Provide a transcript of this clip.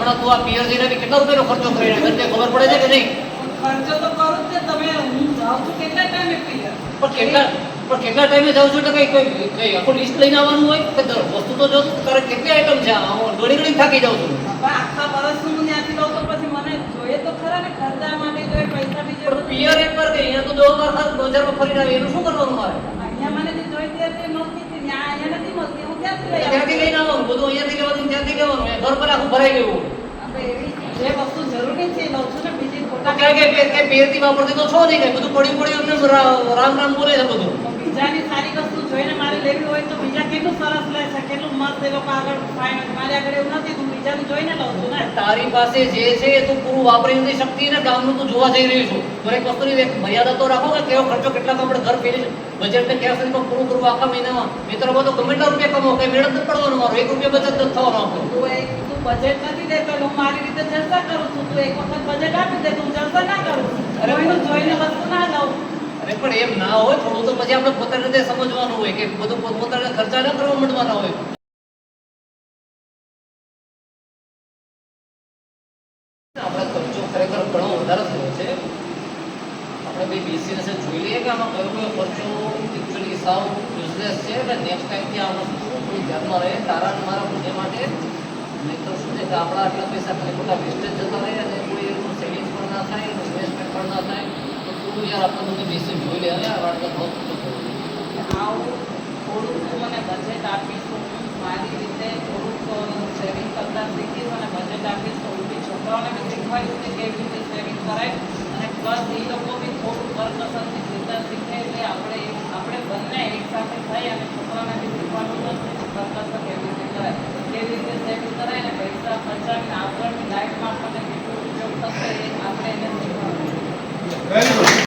હમણાં તું આ પિયર જઈને બી કેટલા રૂપિયાનો ખર્ચો કરી રહ્યા તને ખબર પડે છે કે નહીં? ખર્ચો તો કરું જ છે. તમે હું જાઉં છું કેટલા ટાઈમે પિયર? પણ કેટલા ટાઈમે જાઉં છું એટલે કઈ આખું લિસ્ટ લઈને આવવાનું હોય કે વસ્તુ તો જો તારે કેટલી આઈટમ છે હું ઘડી થાકી જાઉં છું. પણ આખા વર્ષનું હું ત્યાંથી લઉં તો પછી મને જોઈએ તો ખરા ને ખર્ચા માટે જોઈએ પૈસા બી પણ પિયર એક વાર કે અહીંયા તો 2 વાર બજારમાં ફરીને આવે એનું શું કરવાનું મારે? અહીંયા મને જે જોઈતી હતી મળતી હતી ત્યાં અહીંયા નથી મળતી હું ક્યાંથી લઈ ત્યાંથી લઈને આવવાનું બધું અહીંયાથી લેવાનું ત્યાંથી લેવાનું ઘર પર આખું ભરાઈ ગયું. આપણે એવી જે વસ્તુ જરૂરી છે એ લઉં છું ને બીજી તો ખોટા કે પેરથી વાપરતી તો છો નહીં કઈ બધું પડ્યું એમને રામ રામ બોલે છે બધું. બીજાની સારી વસ્તુ જોઈને મારે લેવી હોય તો બીજા કેટલું સરસ લે છે કેટલું મસ્ત એ લોકો આગળ ફાઇન મારે આગળ એવું નથી હું બીજાનું જોઈને લઉં છું ને. તારી પાસે જે છે એ તું પૂરું વાપરી નથી શકતી ને ગામનું તું જોવા જઈ રહી છું. દરેક વસ્તુની એક મર્યાદા તો રાખો કે કેવો ખર્ચો કેટલા આપણે ઘર ફેરી બજેટને ક્યાં સુધીમાં પૂરું કરવું આખા મહિનામાં મિત્રમાં તો ગમે એટલા રૂપિયા કમાવો કઈ મેળવ નથી પડવાનો મારો 1 રૂપિયા બચત નથી થવાનો આપણો. તું બજેટ નથી દેતો એટલે હું મારી રીતે જલસા કરું છું તું એક વખત બજેટ આપી દે તું જલસા ના કરું અરે કોઈનું જોઈને વસ્તુ ના લઉં. અરે પણ એમ ના હોય થોડું તો પછી આપણે પોતાની રીતે સમજવાનું હોય કે બધું પોતાના ખર્ચા ન કરવા માંડવાના હોય. આપણે ખર્ચો ખરેખર ઘણો વધારે થયો છે. આપણે બે બેસીને જોઈ લઈએ કે આમાં કયો ખર્ચો એકચ્યુઅલી સાવ યુઝલેસ છે એટલે નેક્સ્ટ ટાઈમથી આ વસ્તુ થોડી ધ્યાનમાં રહે તારા અને મારા બંને માટે. નહીં તો શું છે કે આપણા આટલા પૈસા ખાલી ખોટા વેસ્ટેજ જતા રહે અને કોઈ એનું સેવિંગ્સ પણ ના થાય ઇન્વેસ્ટમેન્ટ પણ ના થાય. તો તું યાર આપણે બધું બેસીને જોઈ લે હવે આ વાત તો બહુ આવું થોડુંક તું મને બજેટ આપીશ તો હું મારી રીતે થોડુંક સેવિંગ કરતા શીખીશ અને બજેટ આપીશ તો હું બી છોકરાઓને બી શીખવાડીશ કે કેવી રીતે સેવિંગ કરાય અને પ્લસ એ લોકો બી થોડું કરકસરથી જીવતા શીખે એટલે આપણે બંને એકસાથે થઈ અને છોકરાઓને બી શીખવાનું નથી કરકસર કેવી રીતે કરાય કેવી રીતે સેવિંગ કરાય અને પૈસા ખર્ચાવીને